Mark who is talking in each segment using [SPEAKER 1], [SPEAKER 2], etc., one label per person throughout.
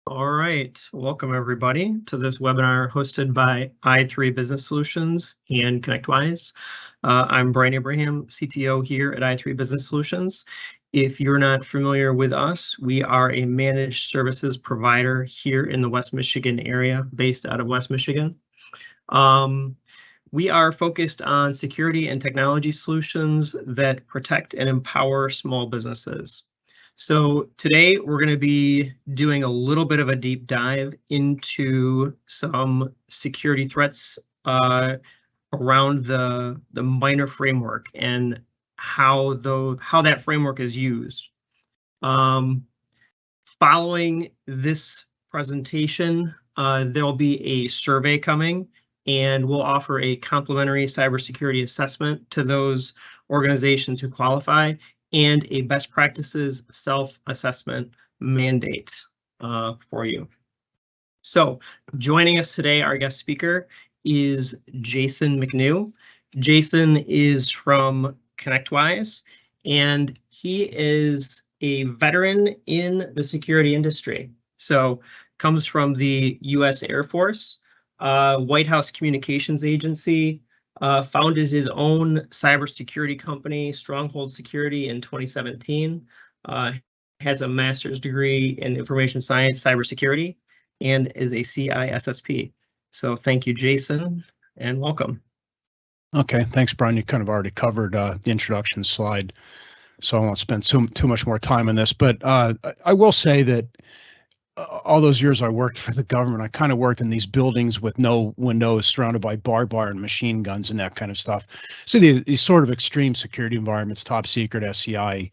[SPEAKER 1] All right, welcome everybody to this webinar hosted by i3 Business Solutions and ConnectWise. I'm Brian Abraham, CTO here at i3 Business Solutions. If you're not familiar with us, we are a managed services provider here in the West Michigan area, based out of West Michigan. We are focused on security and technology solutions that protect and empower small businesses. So today we're going to be doing a little bit of a deep dive into some security threats around the MITRE framework and how that framework is used. Following this presentation, there'll be a survey coming, and we'll offer a complimentary cybersecurity assessment to those organizations who qualify, and a best practices self-assessment mandate for you. So joining us today, our guest speaker is Jason McNew. Jason is from ConnectWise, and he is a veteran in the security industry. So comes from the U.S. Air Force, White House Communications Agency, founded his own cybersecurity company, Stronghold Security, in 2017, has a master's degree in information science, cybersecurity, and is a CISSP. So thank you, Jason, and welcome.
[SPEAKER 2] Okay, thanks, Brian. You kind of already covered the introduction slide, so I won't spend too much more time on this, but I will say that all those years I worked for the government, I kind of worked in these buildings with no windows, surrounded by barbed wire and machine guns and that kind of stuff. So these sort of extreme security environments, top secret, SCI,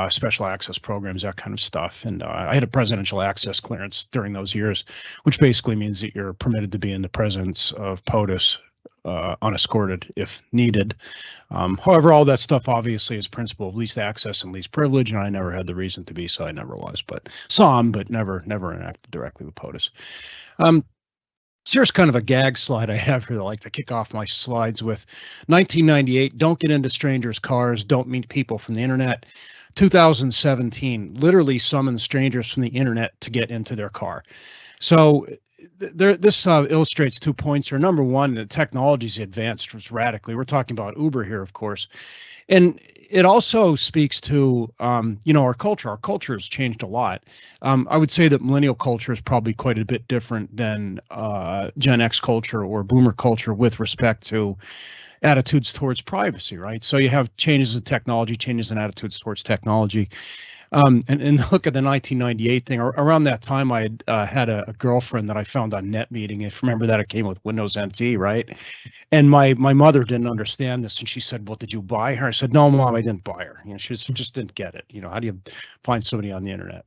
[SPEAKER 2] special access programs, that kind of stuff. And I had a presidential access clearance during those years, which basically means that you're permitted to be in the presence of POTUS unescorted if needed. However, all that stuff obviously is principle of least access and least privilege, and I never had the reason to be, so I never was. But saw them, but never interacted directly with POTUS. So here's kind of a gag slide I have here that I like to kick off my slides with. 1998, don't get into strangers' cars, don't meet people from the internet. 2017, literally summon strangers from the internet to get into their car. So this illustrates 2 points here. Number one, the technology's advanced radically. We're talking about Uber here, of course. And it also speaks to, our culture. Our culture has changed a lot. I would say that millennial culture is probably quite a bit different than Gen X culture or Boomer culture with respect to attitudes towards privacy, right? So you have changes in technology, changes in attitudes towards technology. And look at the 1998 thing. Around that time, I had a girlfriend that I found on NetMeeting. If you remember that, it came with Windows NT, right? And my mother didn't understand this, and she said, "Well, did you buy her?" I said, "No, Mom, I didn't buy her." She just didn't get it. How do you find somebody on the internet?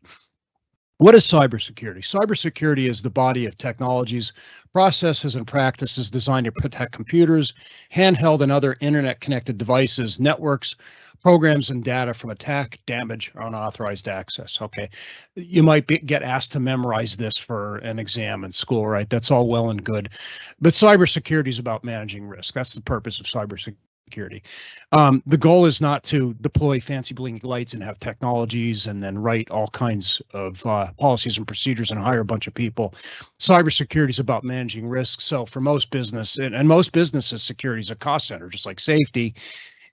[SPEAKER 2] What is cybersecurity? Cybersecurity is the body of technologies, processes, and practices designed to protect computers, handheld and other internet-connected devices, networks, programs, and data from attack, damage, or unauthorized access. Okay, you might get asked to memorize this for an exam in school, right? That's all well and good. But cybersecurity is about managing risk. That's the purpose of cybersecurity. The goal is not to deploy fancy blinking lights and have technologies and then write all kinds of policies and procedures and hire a bunch of people. Cybersecurity is about managing risk. So for most business, and most businesses, security is a cost center, just like safety.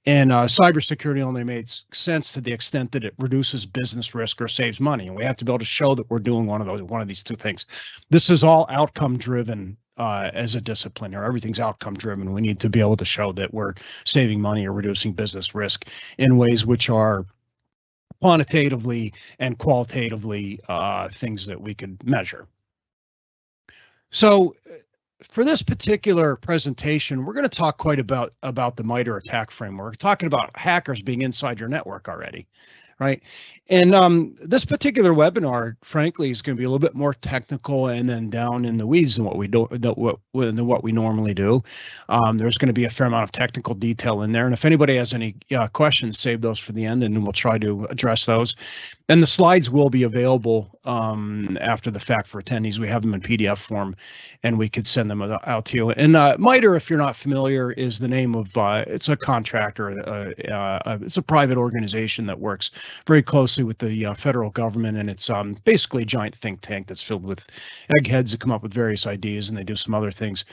[SPEAKER 2] And cybersecurity only makes sense to the extent that it reduces business risk or saves money. And we have to be able to show that we're doing one of these two things. This is all outcome driven. As a discipline here, everything's outcome driven. We need to be able to show that we're saving money or reducing business risk in ways which are quantitatively and qualitatively things that we could measure. So for this particular presentation, we're going to talk quite about the MITRE ATT&CK framework. We're talking about hackers being inside your network already, right? And this particular webinar, frankly, is going to be a little bit more technical and then down in the weeds than what we normally do. There's going to be a fair amount of technical detail in there, and if anybody has any questions, save those for the end, and we'll try to address those. And the slides will be available after the fact for attendees. We have them in PDF form, and we could send them out to you. And MITRE, if you're not familiar, is the name of it's a contractor. It's a private organization that works very closely with the federal government, and it's basically a giant think tank that's filled with eggheads that come up with various ideas, and they do some other things.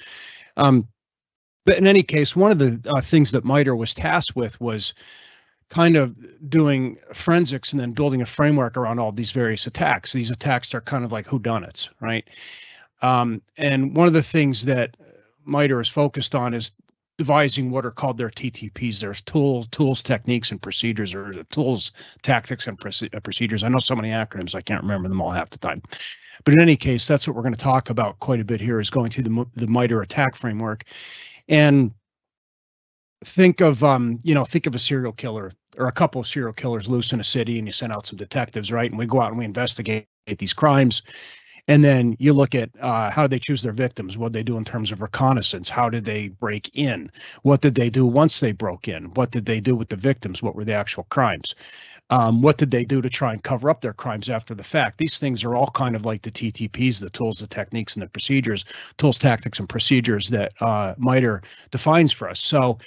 [SPEAKER 2] But in any case, one of the things that MITRE was tasked with was kind of doing forensics and then building a framework around all these various attacks. These attacks are kind of like whodunits, right? And one of the things that MITRE is focused on is devising what are called their TTPs. There's tools, techniques, and procedures, or the tools, tactics, and procedures. I know so many acronyms, I can't remember them all half the time. But in any case, that's what we're going to talk about quite a bit here, is going through the MITRE attack framework. And think of think of a serial killer or a couple of serial killers loose in a city, and you send out some detectives, right? And we go out and we investigate these crimes. And then you look at how did they choose their victims? What did they do in terms of reconnaissance? How did they break in? What did they do once they broke in? What did they do with the victims? What were the actual crimes? What did they do to try and cover up their crimes after the fact? These things are all kind of like the TTPs, the tools, the techniques, and the procedures, tools, tactics, and procedures that MITRE defines for us. So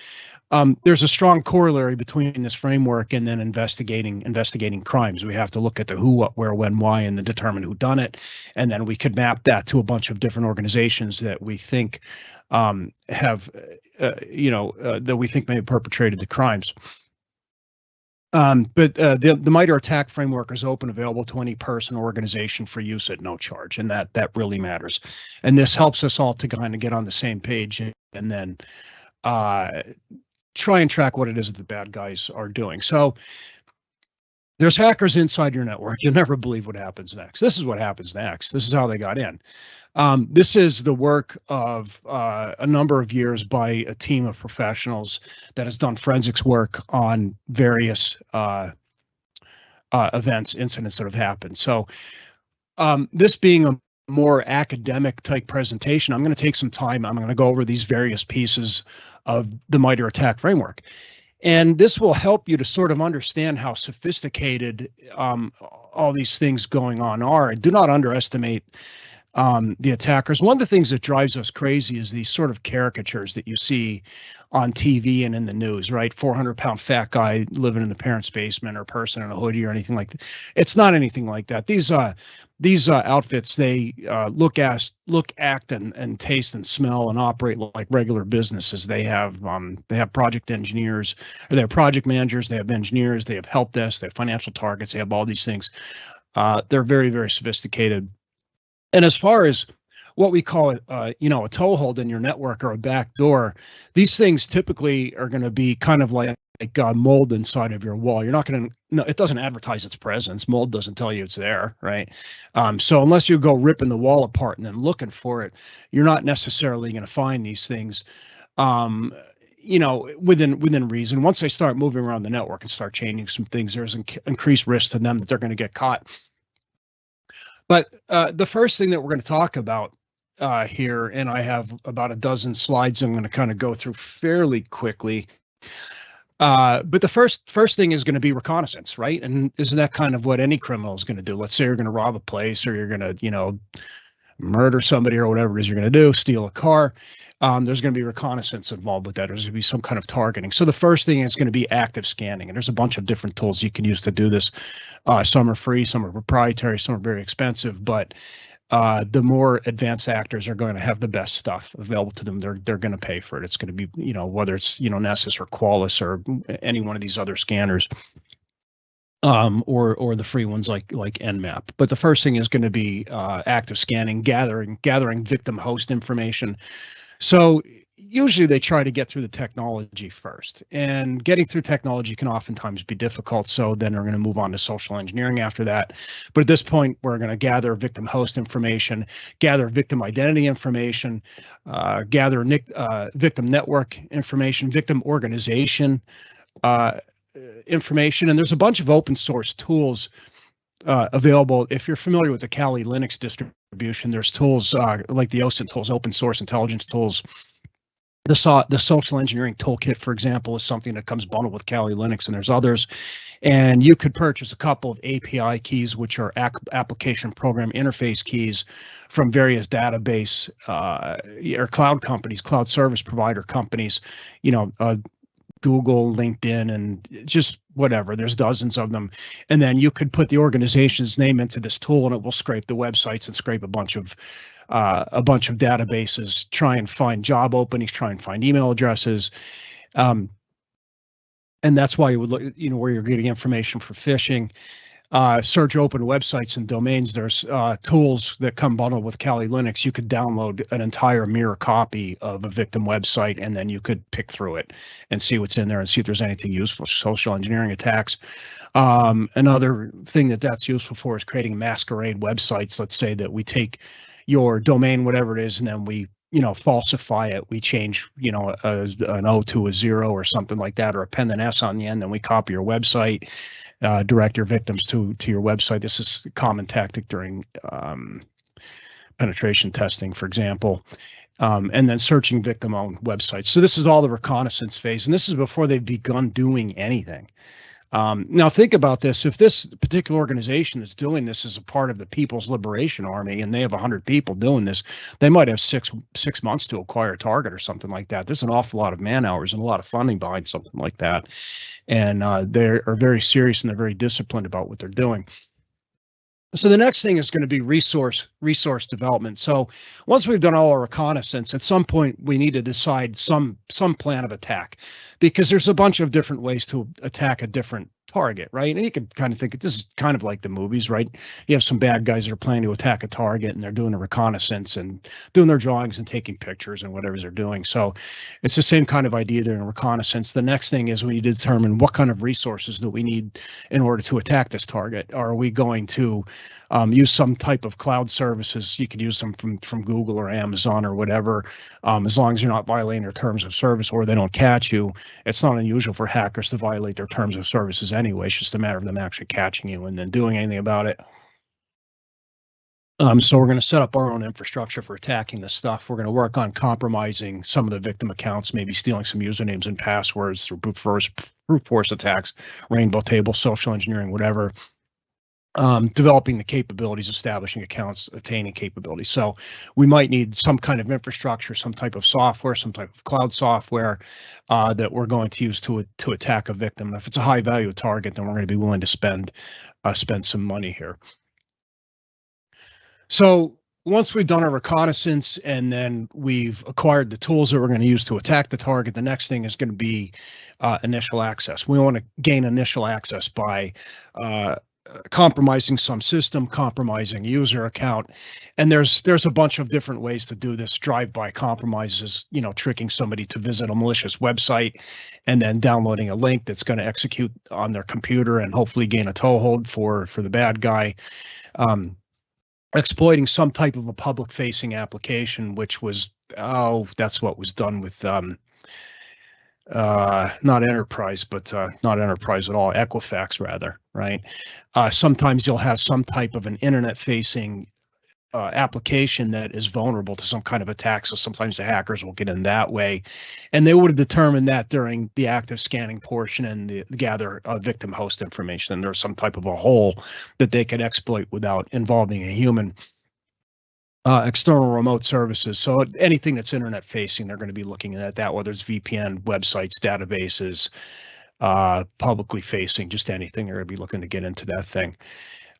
[SPEAKER 2] there's a strong corollary between this framework and then investigating crimes. We have to look at the who, what, where, when, why, and then determine who done it, and then we could map that to a bunch of different organizations that we think that we think may have perpetrated the crimes. But the MITRE attack framework is open, available to any person or organization for use at no charge, and that really matters. And this helps us all to kind of get on the same page and then try and track what it is that the bad guys are doing. So there's hackers inside your network. You'll never believe what happens next. This is what happens next. This is how they got in. This is the work of a number of years by a team of professionals that has done forensics work on various incidents that have happened. So this being a more academic type presentation, I'm going to take some time. I'm going to go over these various pieces of the MITRE attack framework. And this will help you to sort of understand how sophisticated all these things going on are. And do not underestimate the attackers. One of the things that drives us crazy is these sort of caricatures that you see on TV and in the news, right? 400-pound fat guy living in the parents' basement, or person in a hoodie, or anything like that. It's not anything like that. These outfits, they look, act, and taste and smell and operate like regular businesses. They have project engineers, or they have project managers, they have engineers, they have help desk, they have financial targets, they have all these things. They're very, very sophisticated. And as far as what we call a toehold in your network or a back door, these things typically are going to be kind of like mold inside of your wall. You're not going to, no, it doesn't advertise its presence. Mold doesn't tell you it's there, right? So unless you go ripping the wall apart and then looking for it, you're not necessarily going to find these things, within reason. Once they start moving around the network and start changing some things, there's increased risk to them that they're going to get caught. But the first thing that we're going to talk about here, and I have about a dozen slides I'm going to kind of go through fairly quickly. But the first thing is going to be reconnaissance, right? And isn't that kind of what any criminal is going to do? Let's say you're going to rob a place, or you're going to, murder somebody, or whatever it is you're going to do, steal a car. There's going to be reconnaissance involved with that. There's going to be some kind of targeting. So the first thing is going to be active scanning, and there's a bunch of different tools you can use to do this. Some are free, some are proprietary, some are very expensive, but the more advanced actors are going to have the best stuff available to them. They're going to pay for it. It's going to be, whether it's, Nessus or Qualys or any one of these other scanners, or the free ones like Nmap. But the first thing is going to be active scanning, gathering victim host information. So usually they try to get through the technology first, and getting through technology can oftentimes be difficult. So then they're going to move on to social engineering after that. But at this point, we're going to gather victim host information, gather victim identity information, gather victim network information, victim organization information. And there's a bunch of open source tools available. If you're familiar with the Kali Linux distribution, there's tools like the OSINT tools, open source intelligence tools. The social engineering toolkit, for example, is something that comes bundled with Kali Linux, and there's others. And you could purchase a couple of API keys, which are application program interface keys, from various database or cloud companies, cloud service provider companies. Google, LinkedIn, and just whatever. There's dozens of them. And then you could put the organization's name into this tool and it will scrape the websites and scrape a bunch of databases, try and find job openings, try and find email addresses. And that's why you would look, where you're getting information for phishing. Search open websites and domains. There's tools that come bundled with Kali Linux. You could download an entire mirror copy of a victim website, and then you could pick through it and see what's in there and see if there's anything useful. Social engineering attacks. Another thing that's useful for is creating masquerade websites. Let's say that we take your domain, whatever it is, and then we falsify it. We change, an O to a 0 or something like that, or append an S on the end. Then we copy your website, direct your victims to your website. This is a common tactic during penetration testing, for example, and then searching victim-owned websites. So this is all the reconnaissance phase, and this is before they've begun doing anything. Now think about this. If this particular organization that's doing this is a part of the People's Liberation Army and they have 100 people doing this, they might have six months to acquire a target or something like that. There's an awful lot of man hours and a lot of funding behind something like that. And they are very serious and they're very disciplined about what they're doing. So the next thing is going to be resource development. So once we've done all our reconnaissance, at some point we need to decide some plan of attack, because there's a bunch of different ways to attack a different target, right? And you can kind of think this is kind of like the movies, right? You have some bad guys that are planning to attack a target and they're doing a reconnaissance and doing their drawings and taking pictures and whatever they're doing. So it's the same kind of idea during reconnaissance. The next thing is we need to determine what kind of resources that we need in order to attack this target. Are we going to use some type of cloud services? You could use them from Google or Amazon or whatever, as long as you're not violating their terms of service or they don't catch you. It's not unusual for hackers to violate their terms of services anyway. It's just a matter of them actually catching you and then doing anything about it. So we're going to set up our own infrastructure for attacking this stuff. We're going to work on compromising some of the victim accounts, maybe stealing some usernames and passwords through brute force attacks, rainbow table, social engineering, whatever. Developing the capabilities, establishing accounts, attaining capabilities. So we might need some kind of infrastructure, some type of software, some type of cloud software that we're going to use to attack a victim. If it's a high value target, then we're going to be willing to spend some money here. So once we've done our reconnaissance and then we've acquired the tools that we're going to use to attack the target, the next thing is going to be initial access. We want to gain initial access by compromising some system, compromising user account, and there's a bunch of different ways to do this. Drive-by compromises, tricking somebody to visit a malicious website and then downloading a link that's going to execute on their computer and hopefully gain a toehold for the bad guy. Exploiting some type of a public-facing application, which was that's what was done with not enterprise, but not enterprise at all, Equifax rather, right? Sometimes you'll have some type of an internet-facing application that is vulnerable to some kind of attack. So sometimes the hackers will get in that way, and they would have determined that during the active scanning portion and the gather victim host information. And there's some type of a hole that they could exploit without involving a human. External remote services. So anything that's internet facing, they're going to be looking at that, whether it's VPN, websites, databases, publicly facing, just anything. They're going to be looking to get into that thing.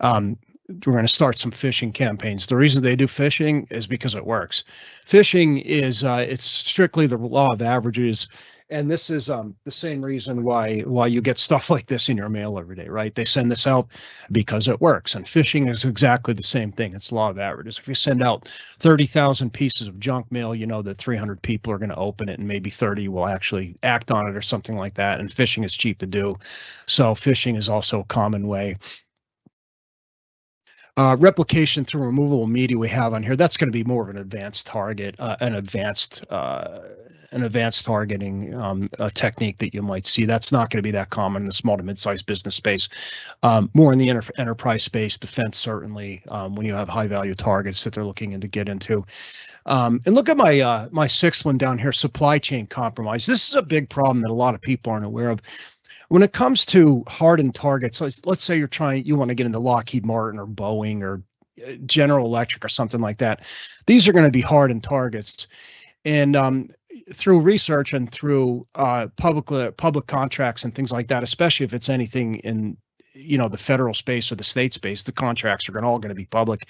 [SPEAKER 2] We're going to start some phishing campaigns. The reason they do phishing is because it works. Phishing is it's strictly the law of averages. And this is the same reason why you get stuff like this in your mail every day, right? They send this out because it works. And phishing is exactly the same thing. It's law of averages. If you send out 30,000 pieces of junk mail, you know that 300 people are going to open it and maybe 30 will actually act on it or something like that. And phishing is cheap to do. So phishing is also a common way. Replication through removable media we have on here, that's going to be more of an advanced target, an advanced targeting technique that you might see. That's not going to be that common in the small to mid-sized business space. More in the enterprise space, defense certainly, when you have high value targets that they're looking to get into. And look at my sixth one down here, supply chain compromise. This is a big problem that a lot of people aren't aware of. When it comes to hardened targets, let's say you want to get into Lockheed Martin or Boeing or General Electric or something like that. These are going to be hardened targets. And through research and through public contracts and things like that, especially if it's anything in the federal space or the state space, the contracts are all going to be public.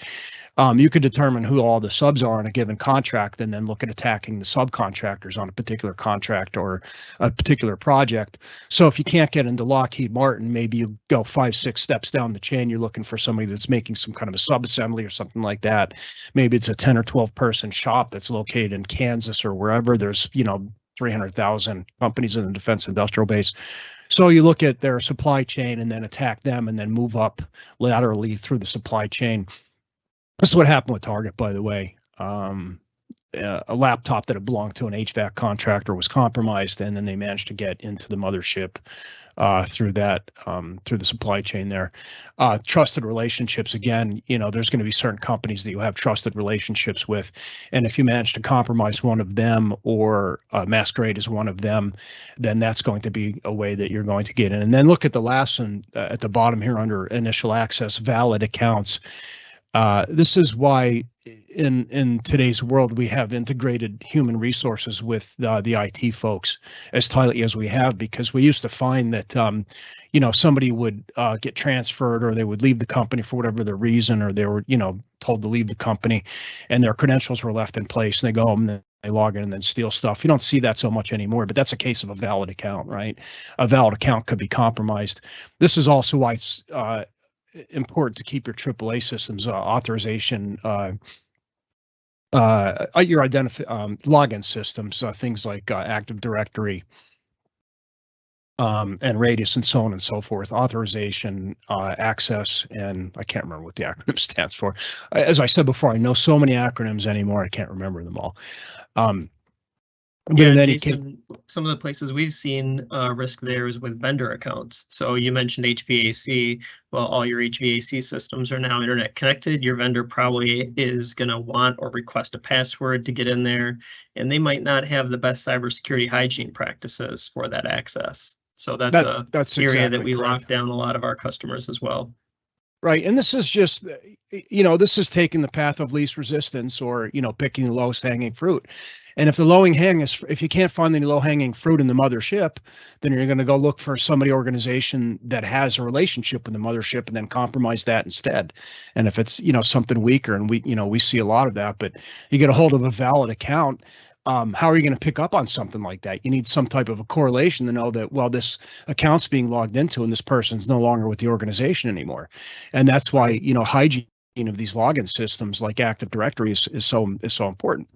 [SPEAKER 2] You could determine who all the subs are on a given contract and then look at attacking the subcontractors on a particular contract or a particular project. So if you can't get into Lockheed Martin, maybe you go 5-6 steps down the chain. You're looking for somebody that's making some kind of a sub-assembly or something like that. Maybe it's a 10 or 12 person shop that's located in Kansas or wherever. There's 300,000 companies in the defense industrial base. So you look at their supply chain and then attack them and then move up laterally through the supply chain. This is what happened with Target, by the way. A laptop that had belonged to an HVAC contractor was compromised, and then they managed to get into the mothership through the supply chain there. Trusted relationships, again, there's going to be certain companies that you have trusted relationships with, and if you manage to compromise one of them or masquerade as one of them, then that's going to be a way that you're going to get in. And then look at the last one at the bottom here under initial access, valid accounts. This is why in today's world we have integrated human resources with the IT folks as tightly as we have, because we used to find that somebody would get transferred or they would leave the company for whatever the reason, or they were told to leave the company and their credentials were left in place, and they go home and they log in and then steal stuff. You don't see that so much anymore, but that's a case of a valid account, right? A valid account could be compromised. This is also why it's important to keep your AAA systems authorization, your login systems, things like Active Directory and Radius and so on and so forth, authorization, access, and I can't remember what the acronym stands for. As I said before, I know so many acronyms anymore, I can't remember them all.
[SPEAKER 1] Yeah, Jason, some of the places we've seen risk there is with vendor accounts. So you mentioned HVAC. Well, all your HVAC systems are now internet connected. Your vendor probably is going to want or request a password to get in there, and they might not have the best cybersecurity hygiene practices for that access. So that's area exactly that we lock down a lot of our customers as well.
[SPEAKER 2] Right. And this is just, this is taking the path of least resistance, or, picking the lowest hanging fruit. And if if you can't find any low hanging fruit in the mothership, then you're going to go look for organization that has a relationship with the mothership and then compromise that instead. And if it's, something weaker, and we see a lot of that, but you get a hold of a valid account. How are you going to pick up on something like that? You need some type of a correlation to know that, well, this account's being logged into and this person's no longer with the organization anymore. And that's why, hygiene of these login systems like Active Directory is so important.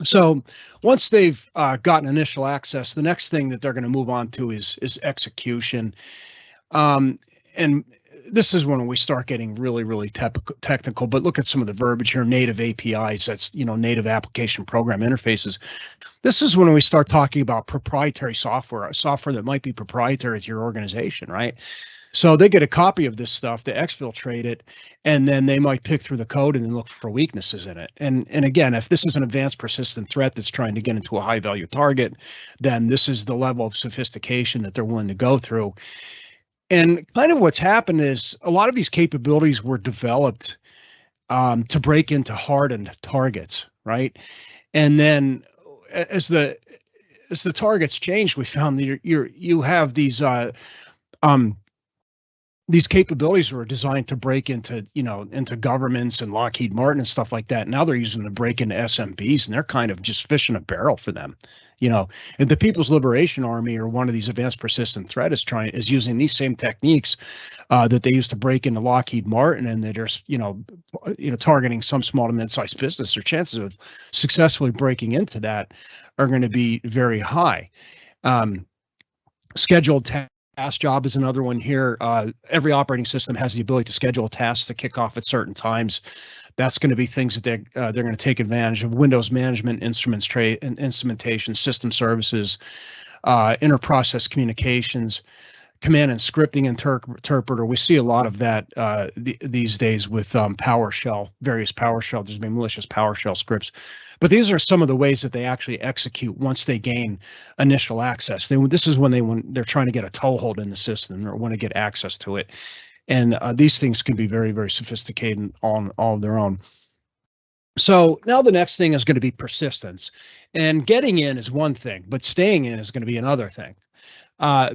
[SPEAKER 2] So once they've gotten initial access, the next thing that they're going to move on to is execution. And this is when we start getting really, really technical, but look at some of the verbiage here: native APIs, that's, native application program interfaces. This is when we start talking about proprietary software that might be proprietary to your organization, right? So they get a copy of this stuff, they exfiltrate it, and then they might pick through the code and then look for weaknesses in it. And again, if this is an advanced persistent threat that's trying to get into a high value target, then this is the level of sophistication that they're willing to go through. And kind of what's happened is a lot of these capabilities were developed to break into hardened targets, right? And then as the targets changed, we found that you have these capabilities were designed to break into, into governments and Lockheed Martin and stuff like that. Now they're using them to break into SMBs, and they're kind of just fish in a barrel for them, And the People's Liberation Army, or one of these advanced persistent threat, is using these same techniques that they used to break into Lockheed Martin, and they're just, targeting some small to mid-sized business. Their chances of successfully breaking into that are going to be very high. Scheduled task job is another one here. Every operating system has the ability to schedule tasks to kick off at certain times. That's going to be things that they're going to take advantage of. Windows management, instrumentation, system services, inter-process communications, command and scripting interpreter. We see a lot of that these days with PowerShell, various PowerShell. There's been malicious PowerShell scripts. But these are some of the ways that they actually execute once they gain initial access. This is when they're trying to get a toehold in the system or want to get access to it. And these things can be very, very sophisticated on all of their own. So now the next thing is going to be persistence, and getting in is one thing, but staying in is going to be another thing,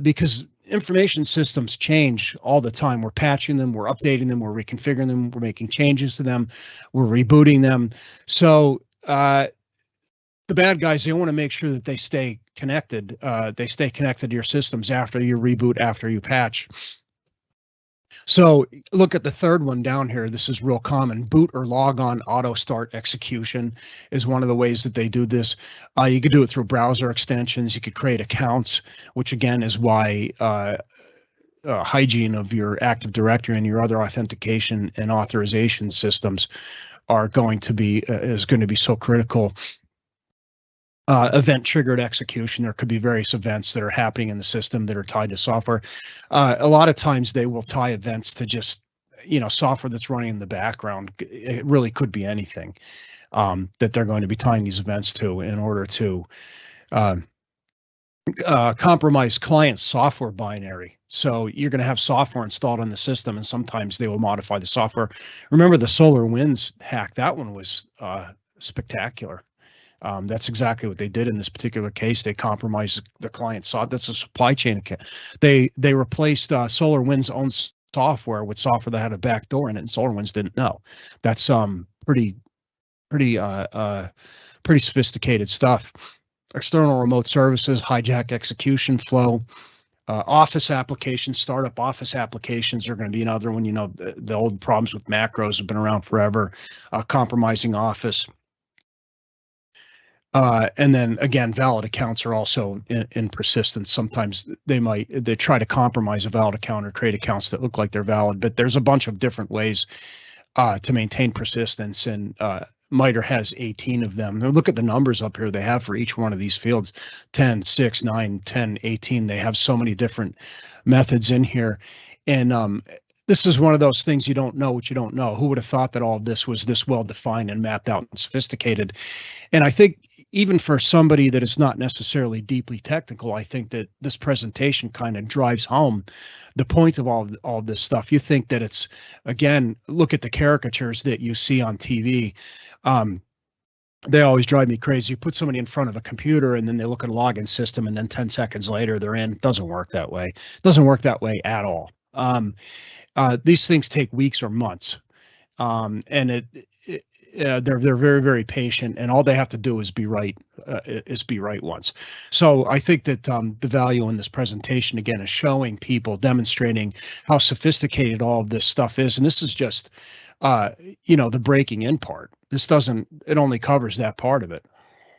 [SPEAKER 2] because information systems change all the time. We're patching them, we're updating them, we're reconfiguring them, we're making changes to them, we're rebooting them. So the bad guys, they want to make sure that they stay connected. They stay connected to your systems after you reboot, after you patch. So look at the third one down here. This is real common. Boot or log on auto start execution is one of the ways that they do this. You could do it through browser extensions. You could create accounts, which again is why hygiene of your Active Directory and your other authentication and authorization systems are going to be so critical. Event triggered execution. There could be various events that are happening in the system that are tied to software. A lot of times they will tie events to just, software that's running in the background. It really could be anything that they're going to be tying these events to in order to compromise client software binary. So you're going to have software installed on the system, and sometimes they will modify the software. Remember the SolarWinds hack? That one was spectacular. That's exactly what they did in this particular case. They compromised the client software. That's a supply chain account. They replaced SolarWinds' own software with software that had a backdoor in it, and SolarWinds didn't know. That's pretty sophisticated stuff. External remote services, hijack execution flow. Office applications, startup Office applications are going to be another one. The old problems with macros have been around forever. Compromising Office. And then again, valid accounts are also in persistence. Sometimes they try to compromise a valid account or create accounts that look like they're valid, but there's a bunch of different ways to maintain persistence, and MITRE has 18 of them. Now look at the numbers up here they have for each one of these fields: 10, 6, 9, 10, 18. They have so many different methods in here. And this is one of those things, you don't know what you don't know. Who would have thought that all of this was this well defined and mapped out and sophisticated? And I think even for somebody that is not necessarily deeply technical, I think that this presentation kind of drives home the point of all this stuff. You think that it's, again, look at the caricatures that you see on TV. They always drive me crazy. You put somebody in front of a computer and then they look at a login system and then 10 seconds later they're in. It doesn't work that way. It doesn't work that way at all. These things take weeks or months, and they're very, very patient, and all they have to do is be right once. So I think that the value in this presentation again is showing people, demonstrating how sophisticated all of this stuff is, and this is just the breaking in part. It only covers that part of it.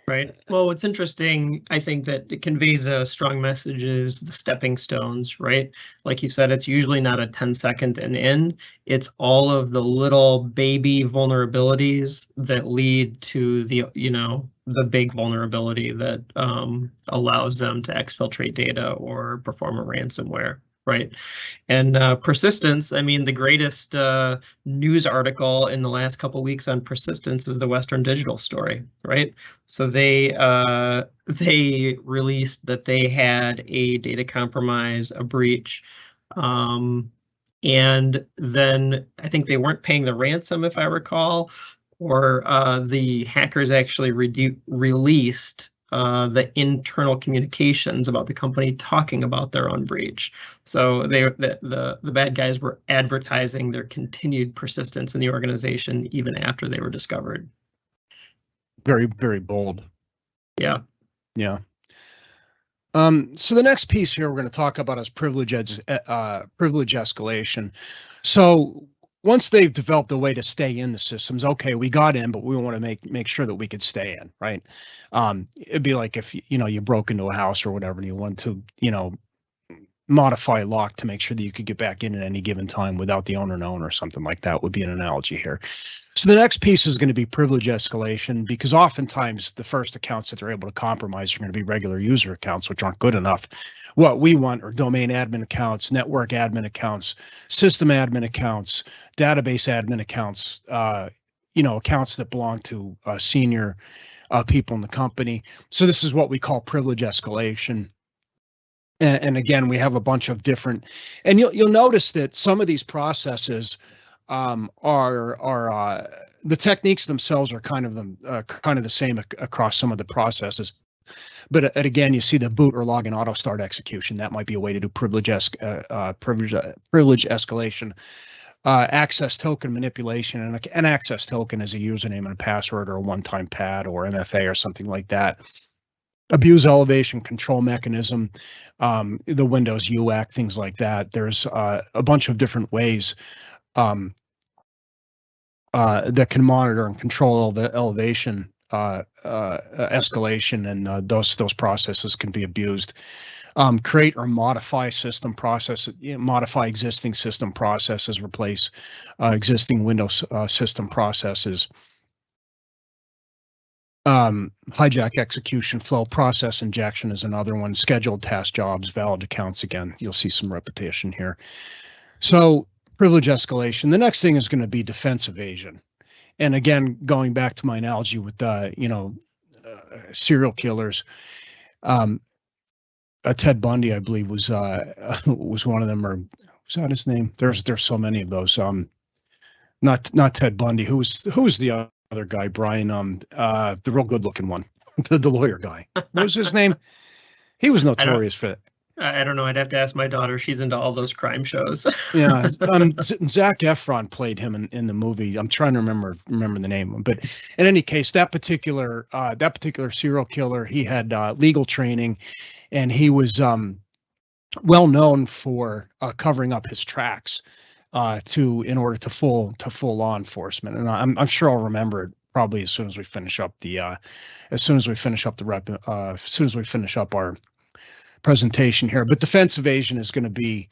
[SPEAKER 1] Right. Well, what's interesting, I think that it conveys a strong message is the stepping stones, right? Like you said, it's usually not a 10-second and in. It's all of the little baby vulnerabilities that lead to the big vulnerability that allows them to exfiltrate data or perform a ransomware. Right. And persistence, I mean, the greatest news article in the last couple of weeks on persistence is the Western Digital story, right? So they released that they had a data compromise, a breach, and then I think they weren't paying the ransom, if I recall, or the hackers actually released the internal communications about the company talking about their own breach. So the bad guys were advertising their continued persistence in the organization even after they were discovered.
[SPEAKER 2] Very, very bold.
[SPEAKER 1] Yeah.
[SPEAKER 2] Yeah. So the next piece here we're going to talk about is privilege escalation. So once they've developed a way to stay in the systems, okay, we got in, but we want to make sure that we could stay in, right? It'd be like if you broke into a house or whatever, and you want to modify a lock to make sure that you could get back in at any given time without the owner knowing, or something like that would be an analogy here. So the next piece is going to be privilege escalation, because oftentimes the first accounts that they're able to compromise are going to be regular user accounts, which aren't good enough. What we want are domain admin accounts, network admin accounts, system admin accounts, database admin accounts, accounts that belong to senior people in the company. So this is what we call privilege escalation. And again, we have a bunch of different, and you'll notice that some of these processes are the techniques themselves are kind of the same across some of the processes. But again, you see the boot or login auto start execution. That might be a way to do privilege escalation. Access token manipulation, and an access token is a username and a password or a one-time pad or MFA or something like that. Abuse elevation control mechanism, the Windows UAC, things like that. There's a bunch of different ways that can monitor and control the elevation escalation, and those processes can be abused. Create or modify system processes, modify existing system processes, replace existing Windows system processes. Hijack execution flow, process injection is another one. Scheduled task jobs, valid accounts. Again, you'll see some repetition here. So privilege escalation. The next thing is going to be defense evasion. And again, going back to my analogy with serial killers, Ted Bundy, I believe, was one of them, or was that his name? There's so many of those. Not Ted Bundy. Who was the other guy? Brian, the real good looking one, the lawyer guy. What was his name? He was notorious for it.
[SPEAKER 1] I don't know. I'd have to ask my daughter. She's into all those crime shows.
[SPEAKER 2] Yeah, Zac Efron played him in the movie. I'm trying to remember the name, but in any case, that particular serial killer, he had legal training, and he was well known for covering up his tracks in order to fool law enforcement. And I'm sure I'll remember it probably as soon as we finish up our presentation here. But defense evasion is going to be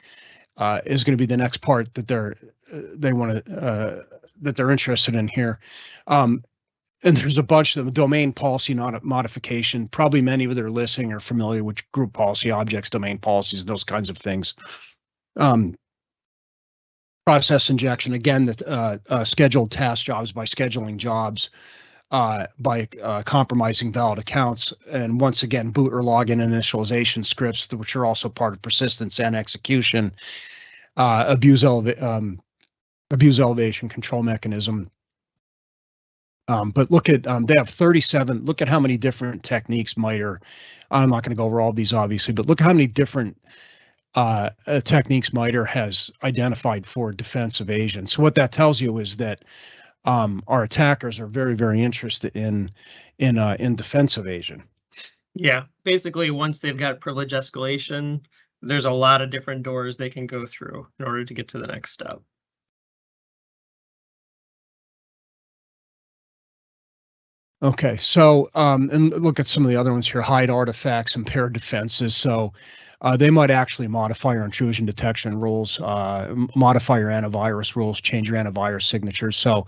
[SPEAKER 2] the next part that they're interested in here. And there's a bunch of them. Domain policy modification. Probably many of you that are listening are familiar with group policy objects, domain policies, those kinds of things. Process injection. Again, scheduled task jobs by scheduling jobs. By compromising valid accounts, and once again, boot or login initialization scripts, which are also part of persistence and execution. Abuse elevation control mechanism. But look at they have 37. Look at how many different techniques MITRE. I'm not going to go over all of these, obviously, but look how many different techniques MITRE has identified for defense evasion. So what that tells you is that our attackers are very, very interested in defense evasion.
[SPEAKER 1] Yeah, basically, once they've got privilege escalation, there's a lot of different doors they can go through in order to get to the next step.
[SPEAKER 2] Okay, so and look at some of the other ones here. Hide artifacts, impaired defenses. So they might actually modify your intrusion detection rules, modify your antivirus rules, change your antivirus signatures. So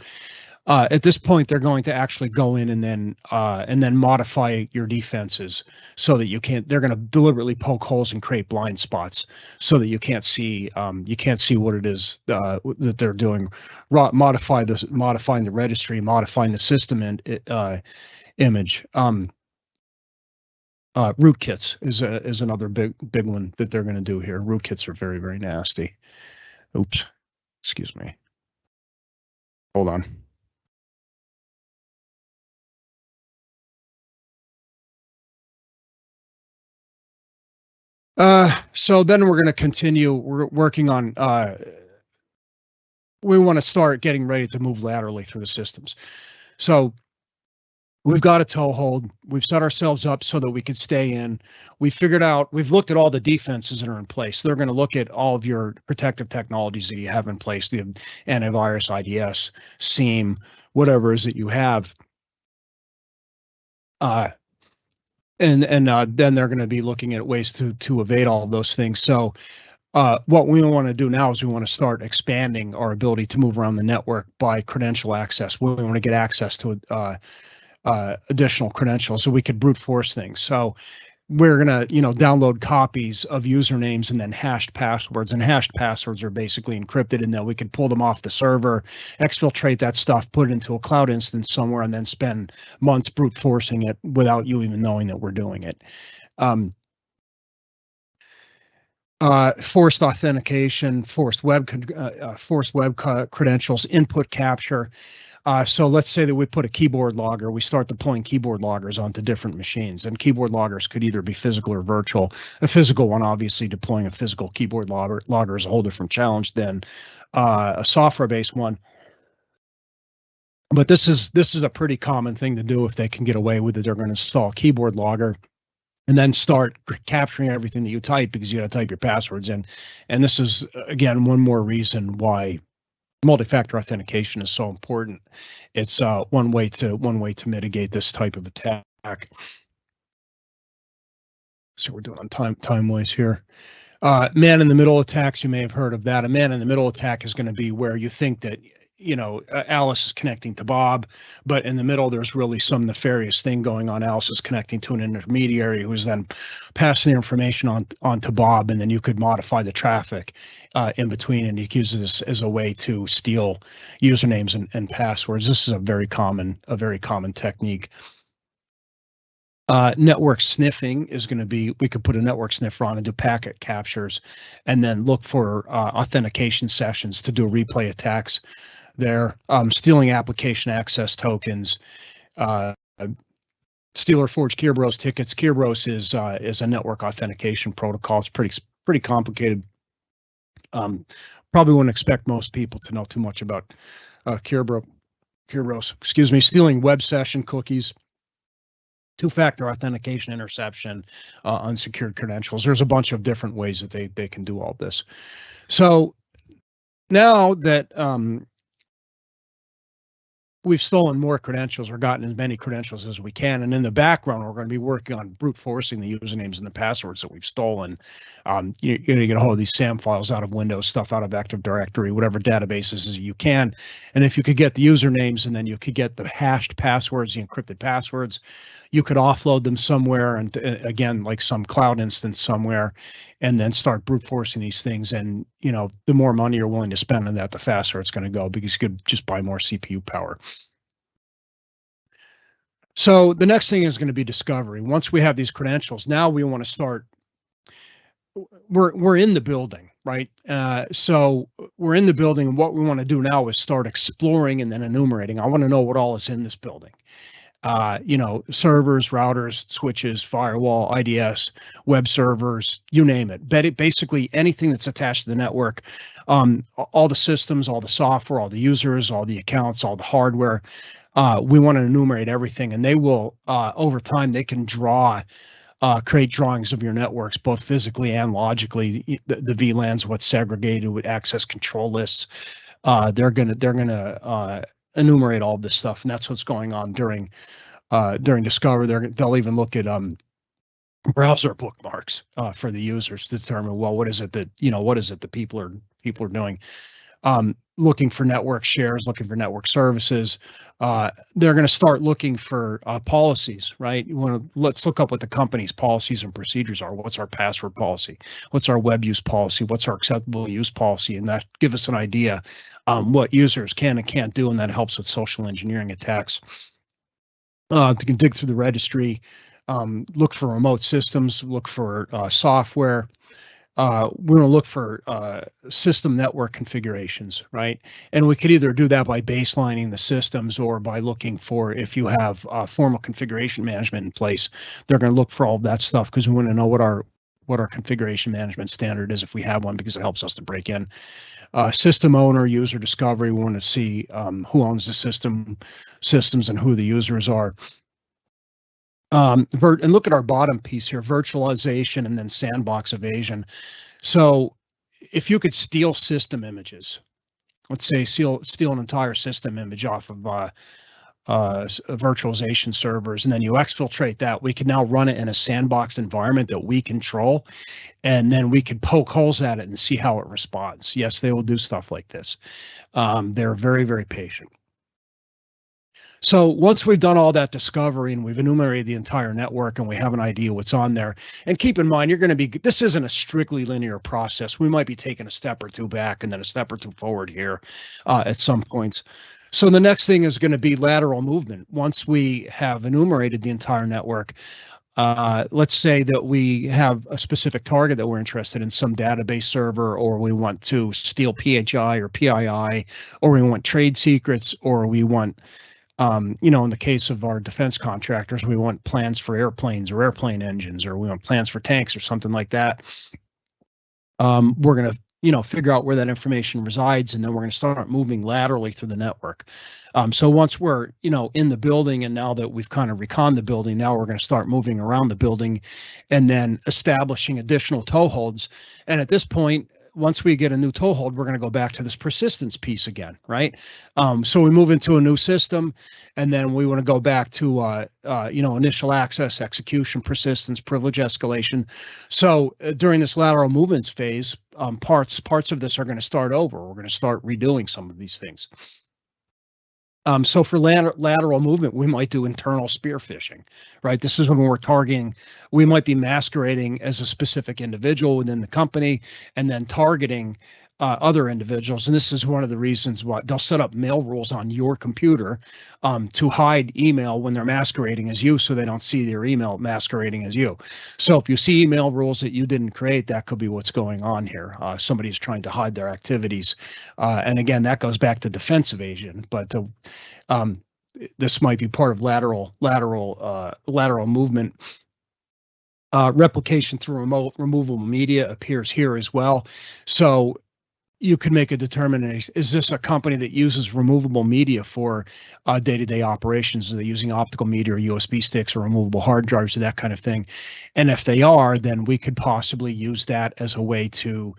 [SPEAKER 2] at this point, they're going to actually go in and then modify your defenses so that you can't. They're going to deliberately poke holes and create blind spots so that you can't see what it is that they're doing. Modifying the registry, modifying the system and image. Rootkits is another big one that they're going to do here. Rootkits are very, very nasty. Oops, excuse me. Hold on. So then we're going to continue. We're working on. We want to start getting ready to move laterally through the systems. So we've got a toehold. We've set ourselves up so that we can stay in. We've looked at all the defenses that are in place. They're going to look at all of your protective technologies that you have in place, the antivirus, IDS, SIEM, whatever it is that you have. And then they're going to be looking at ways to evade all of those things. So what we want to do now is we want to start expanding our ability to move around the network by credential access. We want to get access to additional credentials so we could brute force things. So we're going to, download copies of usernames and then hashed passwords, and hashed passwords are basically encrypted, and then we could pull them off the server, exfiltrate that stuff, put it into a cloud instance somewhere, and then spend months brute forcing it without you even knowing that we're doing it. Forced authentication, forced web credentials, input capture. So let's say that we put a keyboard logger, we start deploying keyboard loggers onto different machines, and keyboard loggers could either be physical or virtual. A physical one, obviously, deploying a physical keyboard logger is a whole different challenge than a software-based one. But this is a pretty common thing to do if they can get away with it. They're going to install a keyboard logger and then start capturing everything that you type, because you got to type your passwords in. And this is, again, one more reason why multi-factor authentication is so important. It's one way to mitigate this type of attack. So we're doing on time-wise here. Man-in-the-middle attacks, you may have heard of that. A man-in-the-middle attack is going to be where you think that, you know, Alice is connecting to Bob, but in the middle, there's really some nefarious thing going on. Alice is connecting to an intermediary who's then passing the information on to Bob, and then you could modify the traffic in between, and you can use this as a way to steal usernames and passwords. This is a very common technique. Network sniffing is going to be, we could put a network sniffer on and do packet captures, and then look for authentication sessions to do replay attacks there. Stealing application access tokens, steal or forge Kerberos tickets. Kerberos is a network authentication protocol. It's pretty complicated. Probably wouldn't expect most people to know too much about Kerberos. Excuse me. Stealing web session cookies. Two-factor authentication interception, unsecured credentials. There's a bunch of different ways that they can do all this. So now that we've stolen more credentials or gotten as many credentials as we can, and in the background, we're going to be working on brute forcing the usernames and the passwords that we've stolen. You're going to get a hold of these SAM files out of Windows, stuff out of Active Directory, whatever databases you can. And if you could get the usernames, and then you could get the hashed passwords, the encrypted passwords, you could offload them somewhere, and again, like some cloud instance somewhere, and then start brute forcing these things. And, you know, the more money you're willing to spend on that, the faster it's going to go, because you could just buy more CPU power. So the next thing is going to be discovery. Once we have these credentials, now we want to start, we're in the building, right? So we're in the building, and what we want to do now is start exploring and then enumerating. I want to know what all is in this building. You know, servers, routers, switches, firewall, IDS, web servers, you name it. Basically anything that's attached to the network, all the systems, all the software, all the users, all the accounts, all the hardware. We want to enumerate everything, and they will, over time, they can create drawings of your networks, both physically and logically. The VLANs, what's segregated with access control lists. They're gonna enumerate all this stuff, and that's what's going on during Discover. They'll even look at browser bookmarks for the users to determine, well, what is it that people are doing. Looking for network shares, looking for network services. They're going to start looking for policies, right? Let's look up what the company's policies and procedures are. What's our password policy? What's our web use policy? What's our acceptable use policy? And that give us an idea what users can and can't do, and that helps with social engineering attacks. You can dig through the registry, look for remote systems, look for software. We're going to look for system network configurations, right? And we could either do that by baselining the systems, or by looking for, if you have formal configuration management in place, they're going to look for all of that stuff, because we want to know what our configuration management standard is if we have one, because it helps us to break in. System owner, user discovery, we want to see who owns the systems and who the users are. And look at our bottom piece here, virtualization and then sandbox evasion. So if you could steal system images, let's say steal an entire system image off of virtualization servers, and then you exfiltrate that, we can now run it in a sandbox environment that we control, and then we could poke holes at it and see how it responds. Yes, they will do stuff like this. They're very, very patient. So once we've done all that discovery and we've enumerated the entire network and we have an idea what's on there, and keep in mind, this isn't a strictly linear process. We might be taking a step or two back and then a step or two forward here at some points. So the next thing is going to be lateral movement. Once we have enumerated the entire network, Let's say that we have a specific target that we're interested in, some database server, or we want to steal PHI or PII, or we want trade secrets, or we want, you know, in the case of our defense contractors, we want plans for airplanes or airplane engines, or we want plans for tanks or something like that. We're going to, you know, figure out where that information resides, and then we're going to start moving laterally through the network. So once we're, you know, in the building, and now that we've kind of reconned the building, now we're going to start moving around the building and then establishing additional toeholds. And at this point, once we get a new toehold, we're going to go back to this persistence piece again, right? So we move into a new system, and then we want to go back to, you know, initial access, execution, persistence, privilege escalation. So during this lateral movements phase, parts of this are going to start over. We're going to start redoing some of these things. So for lateral movement, we might do internal spearfishing, right? This is when we're targeting, we might be masquerading as a specific individual within the company and then targeting other individuals. And this is one of the reasons why they'll set up mail rules on your computer to hide email when they're masquerading as you, so they don't see their email masquerading as you. So if you see email rules that you didn't create, that could be what's going on here. Somebody's trying to hide their activities. And again, that goes back to defense evasion, but this might be part of lateral movement. Replication through removable media appears here as well. So you can make a determination, is this a company that uses removable media for day-to-day operations? Are they using optical media or USB sticks or removable hard drives or that kind of thing? And if they are, then we could possibly use that as a way to,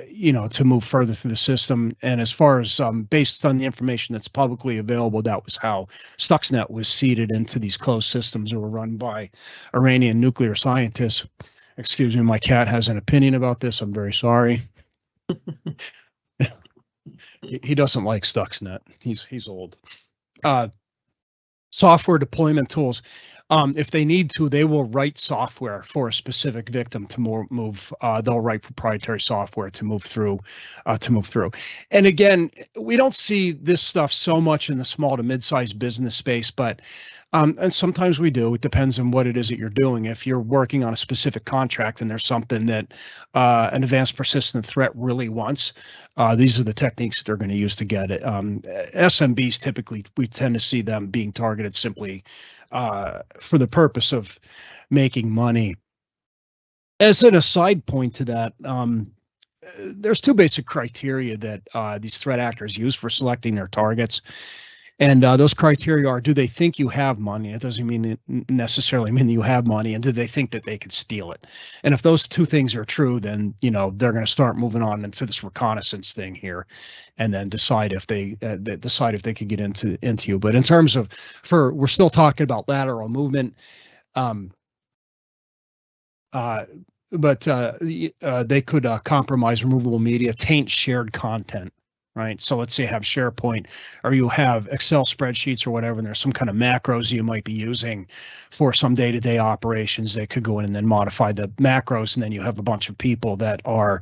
[SPEAKER 2] you know, to move further through the system. And as far as based on the information that's publicly available, that was how Stuxnet was seeded into these closed systems that were run by Iranian nuclear scientists. Excuse me, my cat has an opinion about this. I'm very sorry. He doesn't like Stuxnet. He's old. Software deployment tools. If they need to, they will write software for a specific victim to move. They'll write proprietary software to move through. And again, we don't see this stuff so much in the small to mid-sized business space, but and sometimes we do. It depends on what it is that you're doing. If you're working on a specific contract and there's something that an advanced persistent threat really wants, these are the techniques that they're going to use to get it. SMBs, typically, we tend to see them being targeted simply for the purpose of making money. As an aside point to that, there's two basic criteria that these threat actors use for selecting their targets. And those criteria are, do they think you have money? It doesn't necessarily mean that you have money. And do they think that they could steal it? And if those two things are true, then, you know, they're going to start moving on into this reconnaissance thing here, and then decide if they could get into you. But in terms of, we're still talking about lateral movement. But they could compromise removable media, taint shared content. Right. So let's say you have SharePoint, or you have Excel spreadsheets or whatever, and there's some kind of macros you might be using for some day-to-day operations. They could go in and then modify the macros, and then you have a bunch of people that are,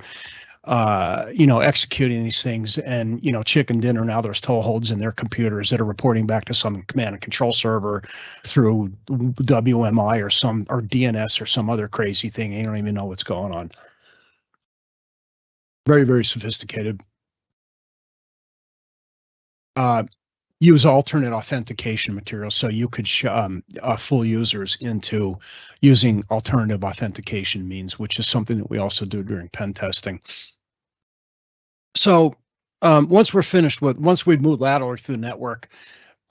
[SPEAKER 2] you know, executing these things, and, you know, chicken dinner. Now there's toeholds in their computers that are reporting back to some command and control server through WMI or DNS or some other crazy thing. You don't even know what's going on. Very, very sophisticated. Use alternate authentication materials, so you could fool users into using alternative authentication means, which is something that we also do during pen testing. So once we've moved laterally through the network,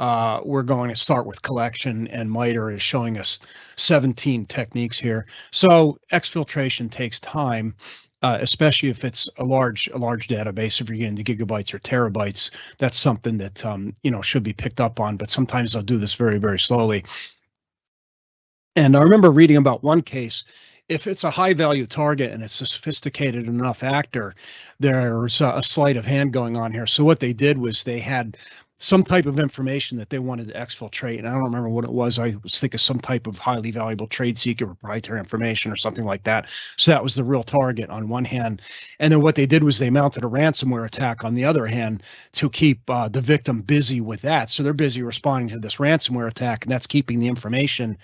[SPEAKER 2] we're going to start with collection, and MITRE is showing us 17 techniques here. So exfiltration takes time. Especially if it's a large database. If you're getting to gigabytes or terabytes, that's something that you know, should be picked up on. But sometimes they'll do this very, very slowly. And I remember reading about one case. If it's a high value target and it's a sophisticated enough actor, there's a sleight of hand going on here. So what they did was they had some type of information that they wanted to exfiltrate, and I don't remember what it was. I was thinking some type of highly valuable trade secret, proprietary information, or something like that. So that was the real target on one hand, and then what they did was they mounted a ransomware attack on the other hand to keep the victim busy with that. So they're busy responding to this ransomware attack, and that's keeping the information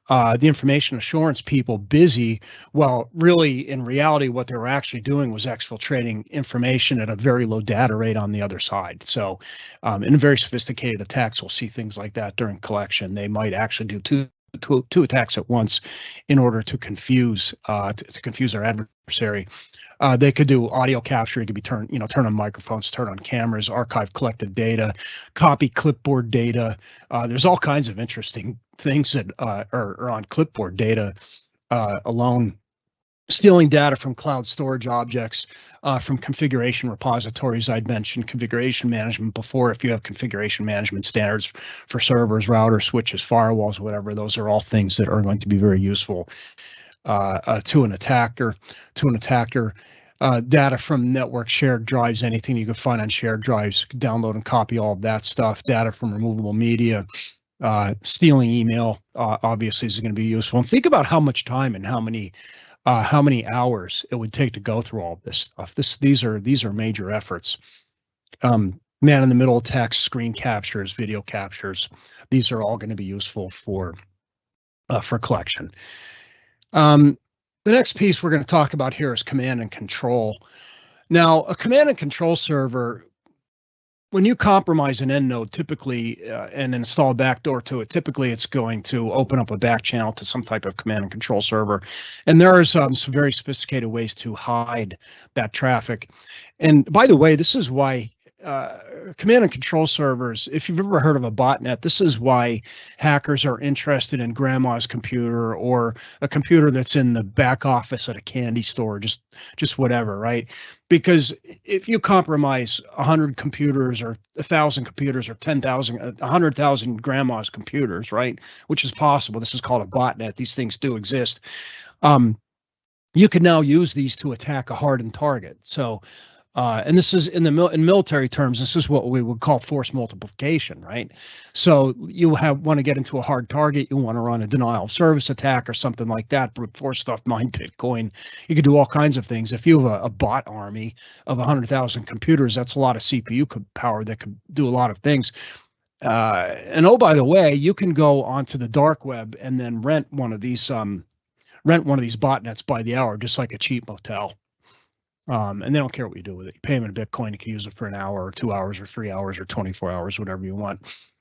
[SPEAKER 2] the information assurance people busy. Well, really, in reality, what they were actually doing was exfiltrating information at a very low data rate on the other side. So in very sophisticated attacks, we'll see things like that during collection. They might actually do two attacks at once in order to confuse our adversary. They could do audio capture. It could be turn on microphones, turn on cameras, archive collected data, copy clipboard data. There's all kinds of interesting things that are on clipboard data alone. Stealing data from cloud storage objects, from configuration repositories. I'd mentioned configuration management before. If you have configuration management standards for servers, routers, switches, firewalls, whatever, those are all things that are going to be very useful to an attacker. Data from network shared drives, anything you can find on shared drives, download and copy all of that stuff. Data from removable media. Stealing email obviously is going to be useful. And think about how much time and how many hours it would take to go through all of this stuff. These are major efforts. Man in the middle text, screen captures, video captures. These are all going to be useful for collection. The next piece we're going to talk about here is command and control. Now, a command and control server, when you compromise an end node, typically, and install a backdoor to it, typically it's going to open up a back channel to some type of command and control server. And there are some very sophisticated ways to hide that traffic. And by the way, this is why command and control servers, if you've ever heard of a botnet, this is why hackers are interested in grandma's computer or a computer that's in the back office at a candy store, just whatever, right? Because if you compromise 100 computers or 1,000 computers or 10,000, 100,000 grandma's computers, right, which is possible, this is called a botnet, these things do exist, you can now use these to attack a hardened target. So and this is in military terms, this is what we would call force multiplication, right? So you want to get into a hard target, you want to run a denial of service attack or something like that, brute force stuff, mine Bitcoin. You could do all kinds of things. If you have a bot army of 100,000 computers, that's a lot of CPU power that could do a lot of things. And oh, by the way, you can go onto the dark web and then rent one of these botnets by the hour, just like a cheap motel. And they don't care what you do with it. You pay them in Bitcoin, you can use it for an hour or 2 hours or 3 hours or 24 hours, whatever you want.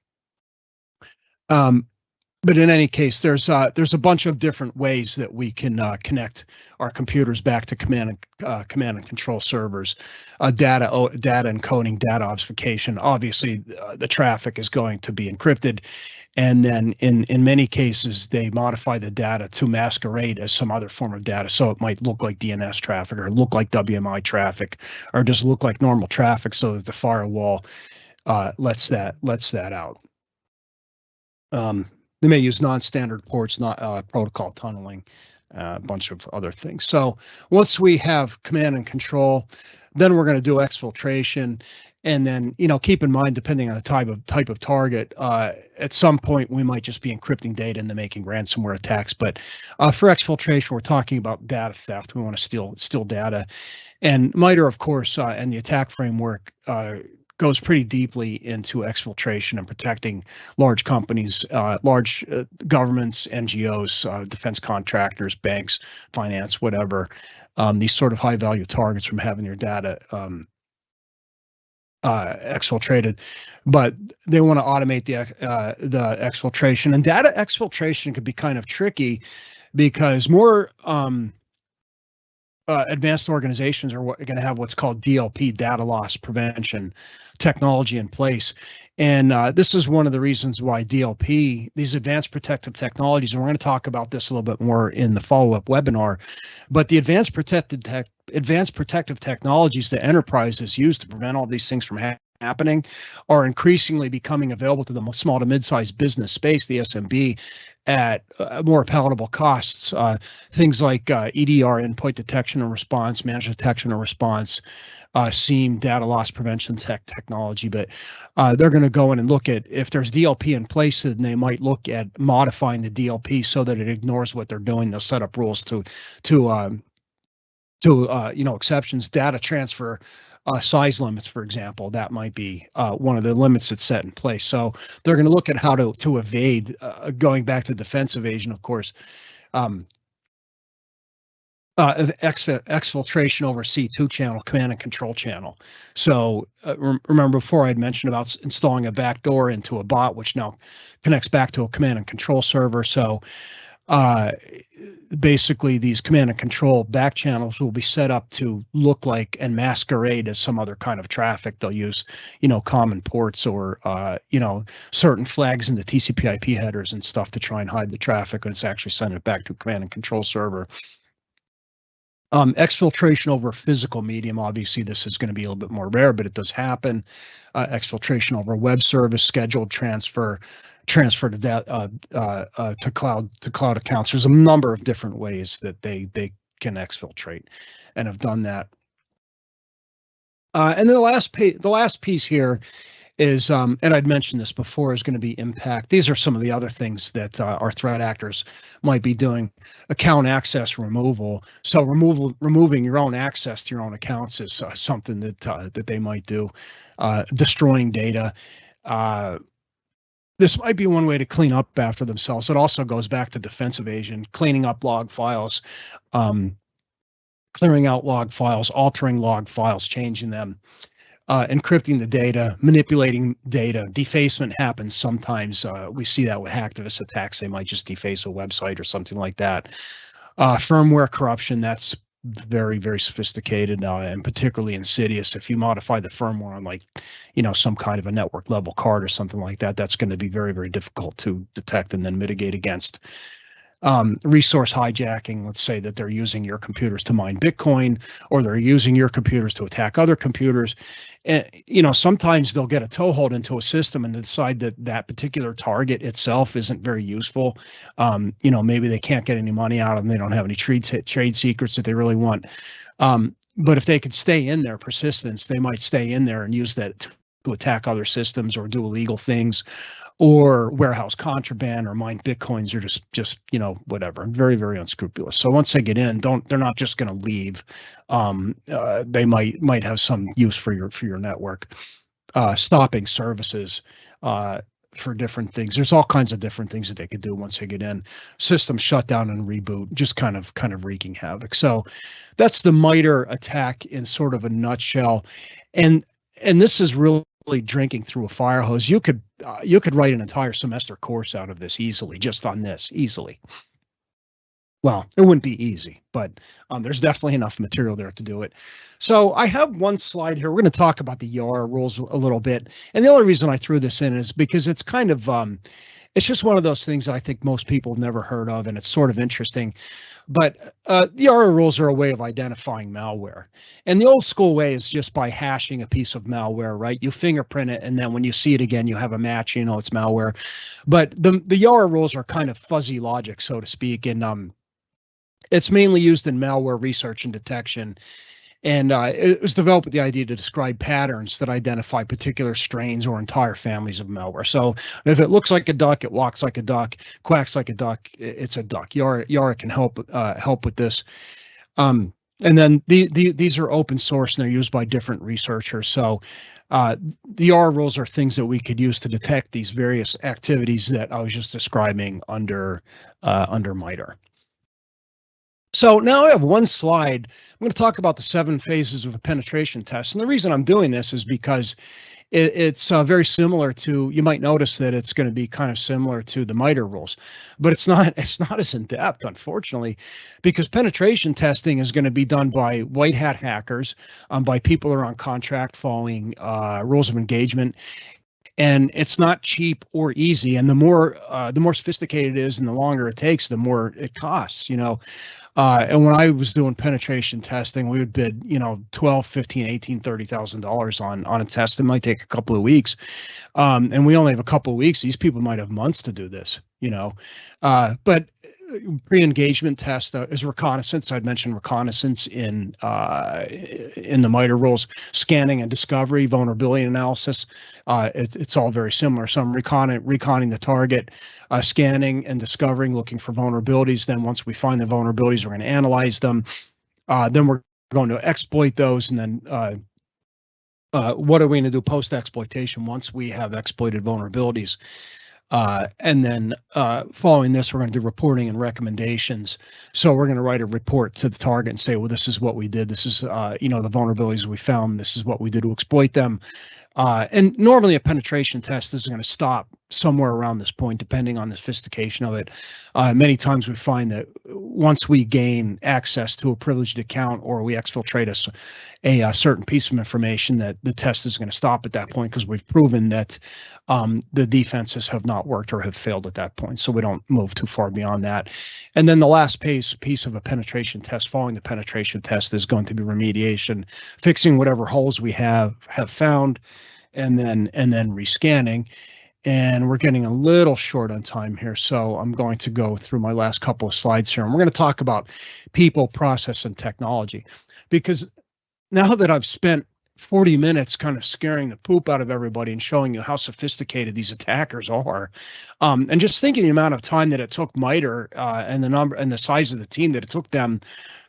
[SPEAKER 2] But in any case, there's a bunch of different ways that we can connect our computers back to command and control servers. Data encoding, data obfuscation. Obviously, the traffic is going to be encrypted, and then in many cases they modify the data to masquerade as some other form of data. So it might look like DNS traffic, or look like WMI traffic, or just look like normal traffic, so that the firewall lets that out. They may use non-standard ports, not protocol tunneling, a bunch of other things. So once we have command and control, then we're going to do exfiltration. And then, keep in mind, depending on the type of target, at some point we might just be encrypting data and then making ransomware attacks. But for exfiltration, we're talking about data theft. We want to steal data. And MITRE, of course, and the attack framework goes pretty deeply into exfiltration and protecting large companies, large governments, NGOs, defense contractors, banks, finance, whatever, these sort of high value targets from having their data exfiltrated. But they want to automate the exfiltration, and data exfiltration could be kind of tricky because more advanced organizations are going to have what's called DLP, data loss prevention technology, in place. And this is one of the reasons why DLP, these advanced protective technologies, and we're going to talk about this a little bit more in the follow-up webinar, but the advanced protective technologies that enterprises use to prevent all these things from happening are increasingly becoming available to the small to mid-sized business space, the SMB, at more palatable costs. Things like EDR, endpoint detection and response, managed detection and response, SIEM, data loss prevention technology. But they're going to go in and look at, if there's DLP in place, and they might look at modifying the DLP so that it ignores what they're doing. They'll set up rules to exceptions, data transfer size limits, for example. That might be one of the limits that's set in place. So they're going to look at how to evade, going back to defense evasion, of course. Exfiltration over C2 channel, command and control channel. So remember before I had mentioned about installing a backdoor into a bot, which now connects back to a command and control server. So basically these command and control back channels will be set up to look like and masquerade as some other kind of traffic. They'll use, common ports or, certain flags in the TCP/IP headers and stuff to try and hide the traffic when it's actually sending it back to a command and control server. Exfiltration over physical medium, obviously this is going to be a little bit more rare, but it does happen. Exfiltration over web service, scheduled transfer to cloud accounts. There's a number of different ways that they can exfiltrate and have done that. And then the last piece here is, and I'd mentioned this before, is going to be impact. These are some of the other things that our threat actors might be doing. Account access removal. So removing your own access to your own accounts is something that they might do. Destroying data. This might be one way to clean up after themselves. It also goes back to defense evasion, cleaning up log files, clearing out log files, altering log files, changing them. Encrypting the data, manipulating data. Defacement happens sometimes. We see that with hacktivist attacks. They might just deface a website or something like that. Firmware corruption, that's very, very sophisticated and particularly insidious. If you modify the firmware on some kind of a network level card or something like that, that's going to be very, very difficult to detect and then mitigate against. Resource hijacking. Let's say that they're using your computers to mine Bitcoin, or they're using your computers to attack other computers. And, sometimes they'll get a toehold into a system and decide that that particular target itself isn't very useful. Maybe they can't get any money out of them. They don't have any trade secrets that they really want. But if they could stay in their persistence, they might stay in there and use that to attack other systems or do illegal things, or warehouse contraband, or mine Bitcoins, or just whatever. Very, very unscrupulous. So once they get in, they're not just going to leave. They might have some use for your network. Stopping services for different things. There's all kinds of different things that they could do once they get in. System shutdown and reboot, just kind of wreaking havoc. So that's the MITRE attack in sort of a nutshell. And this is really drinking through a fire hose. You could write an entire semester course out of this easily, just on this, easily. Well, it wouldn't be easy, but there's definitely enough material there to do it. So I have one slide here. We're going to talk about the Yara rules a little bit. And the only reason I threw this in is because it's kind of, it's just one of those things that I think most people have never heard of, and it's sort of interesting. But the Yara rules are a way of identifying malware. And the old school way is just by hashing a piece of malware, right? You fingerprint it, and then when you see it again, you have a match, it's malware. But the Yara rules are kind of fuzzy logic, so to speak, and it's mainly used in malware research and detection. And it was developed with the idea to describe patterns that identify particular strains or entire families of malware. So if it looks like a duck, it walks like a duck, quacks like a duck, it's a duck. Yara can help with this. And then these are open source and they're used by different researchers. So the Yara rules are things that we could use to detect these various activities that I was just describing under MITRE. So now I have one slide. I'm going to talk about the 7 phases of a penetration test. And the reason I'm doing this is because it's very similar to, you might notice that it's going to be kind of similar to the MITRE rules, but it's not as in depth, unfortunately, because penetration testing is going to be done by white hat hackers, by people who are on contract following rules of engagement. And it's not cheap or easy. And the more sophisticated it is and the longer it takes, the more it costs, And when I was doing penetration testing, we would bid, $12, $15, $18, $30,000 on a test. It might take a couple of weeks. And we only have a couple of weeks. These people might have months to do this, But pre-engagement test is reconnaissance. I'd mentioned reconnaissance in the MITRE rules. Scanning and discovery, vulnerability analysis. It's all very similar. So I'm reconning the target, scanning and discovering, looking for vulnerabilities. Then once we find the vulnerabilities, we're going to analyze them. Then we're going to exploit those, and then what are we going to do post-exploitation once we have exploited vulnerabilities? And then following this, we're going to do reporting and recommendations. So we're going to write a report to the target and say, well, this is what we did. This is, the vulnerabilities we found. This is what we did to exploit them. And normally a penetration test is going to stop somewhere around this point, depending on the sophistication of it. Many times we find that once we gain access to a privileged account or we exfiltrate a certain piece of information, that the test is going to stop at that point because we've proven that the defenses have not worked or have failed at that point. So we don't move too far beyond that. And then the last piece of a penetration test following the penetration test is going to be remediation, fixing whatever holes we have found, and then rescanning. And we're getting a little short on time here, so I'm going to go through my last couple of slides here, and we're going to talk about people, process, and technology. Because now that I've spent 40 minutes kind of scaring the poop out of everybody and showing you how sophisticated these attackers are, and just thinking the amount of time that it took MITRE and the number and the size of the team that it took them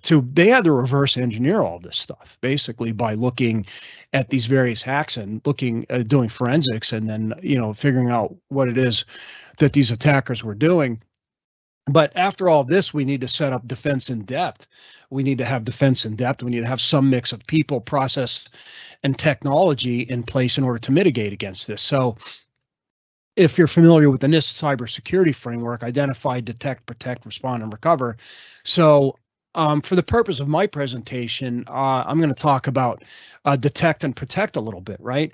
[SPEAKER 2] they had to reverse engineer all this stuff basically by looking at these various hacks and doing forensics, and then figuring out what it is that these attackers were doing. But after all this, we need to set up defense in depth. We need to have defense in depth. We need to have some mix of people, process, and technology in place in order to mitigate against this. So if you're familiar with the NIST cybersecurity framework, identify, detect, protect, respond, and recover. So for the purpose of my presentation, I'm going to talk about detect and protect a little bit, right?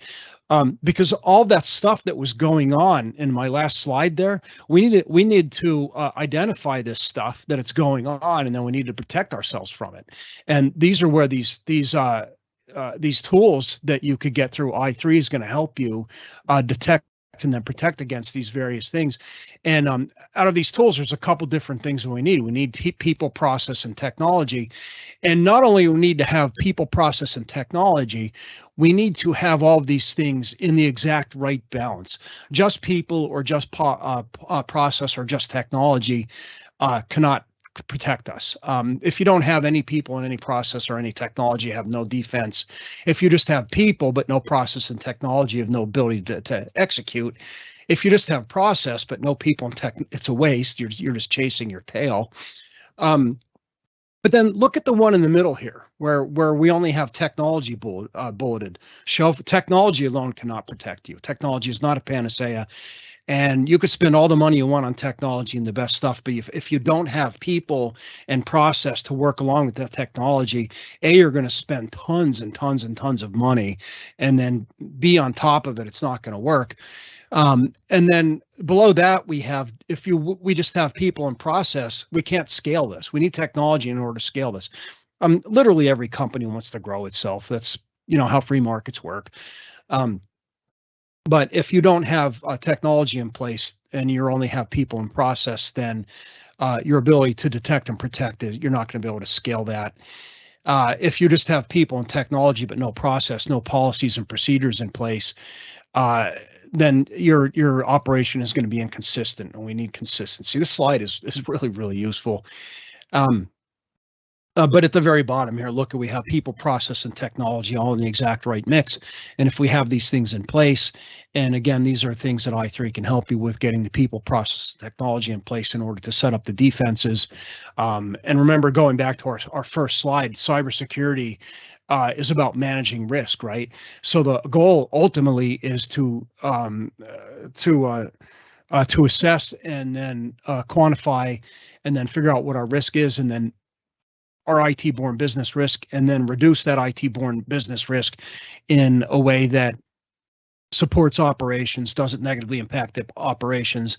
[SPEAKER 2] Because all that stuff that was going on in my last slide there, we need to identify this stuff that it's going on, and then we need to protect ourselves from it. And these are where these tools that you could get through i3 is going to help you detect and then protect against these various things. And out of these tools, there's a couple different things that we need. We need people, process, and technology. And not only we need to have people, process, and technology, we need to have all of these things in the exact right balance. Just people or just process or just technology cannot protect us. If you don't have any people and any process or any technology, you have no defense. If you just have people but no process and technology, you have no ability to execute. If you just have process but no people and tech, it's a waste. You're just chasing your tail. But then look at the one in the middle here, where we only have technology bulleted. Technology alone cannot protect you. Technology is not a panacea. And you could spend all the money you want on technology and the best stuff, but if you don't have people and process to work along with that technology, you're going to spend tons and tons and tons of money, and then be on top of it, it's not going to work. And then below that, we just have people and process, we can't scale this. We need technology in order to scale this. Literally every company wants to grow itself. That's how free markets work. But if you don't have technology in place and you only have people in process, then your ability to detect and protect you're not going to be able to scale that. If you just have people and technology but no process, no policies and procedures in place, then your operation is going to be inconsistent, and we need consistency. This slide is really, really useful. But at the very bottom here, look, we have people, process, and technology all in the exact right mix. And if we have these things in place, and again, these are things that i3 can help you with, getting the people, process, technology in place in order to set up the defenses. And remember, going back to our first slide, cybersecurity is about managing risk, right? So the goal ultimately is to assess and then quantify and then figure out what our risk is, and then our IT-borne business risk, and then reduce that IT-borne business risk in a way that supports operations, doesn't negatively impact the operations,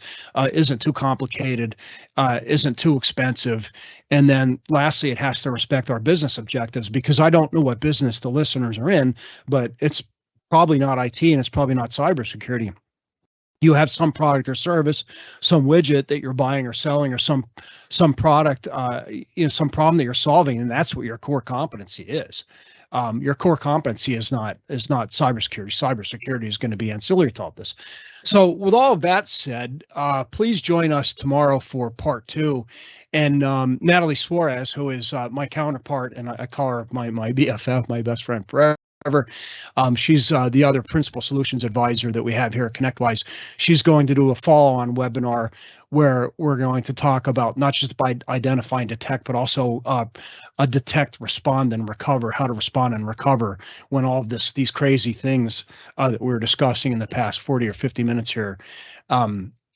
[SPEAKER 2] isn't too complicated, isn't too expensive. And then lastly, it has to respect our business objectives, because I don't know what business the listeners are in, but it's probably not IT and it's probably not cybersecurity. You have some product or service, some widget that you're buying or selling, or some product, some problem that you're solving, and that's what your core competency is. Your core competency is not cybersecurity. Cybersecurity is going to be ancillary to all this. So with all of that said, please join us tomorrow for part 2. And Natalie Suarez, who is my counterpart, and I call her my BFF, my best friend forever, She's the other principal solutions advisor that we have here at ConnectWise. She's going to do a follow-on webinar where we're going to talk about not just by identify and detect, but also a detect, respond, and recover, how to respond and recover when all of these crazy things that we were discussing in the past 40 or 50 minutes here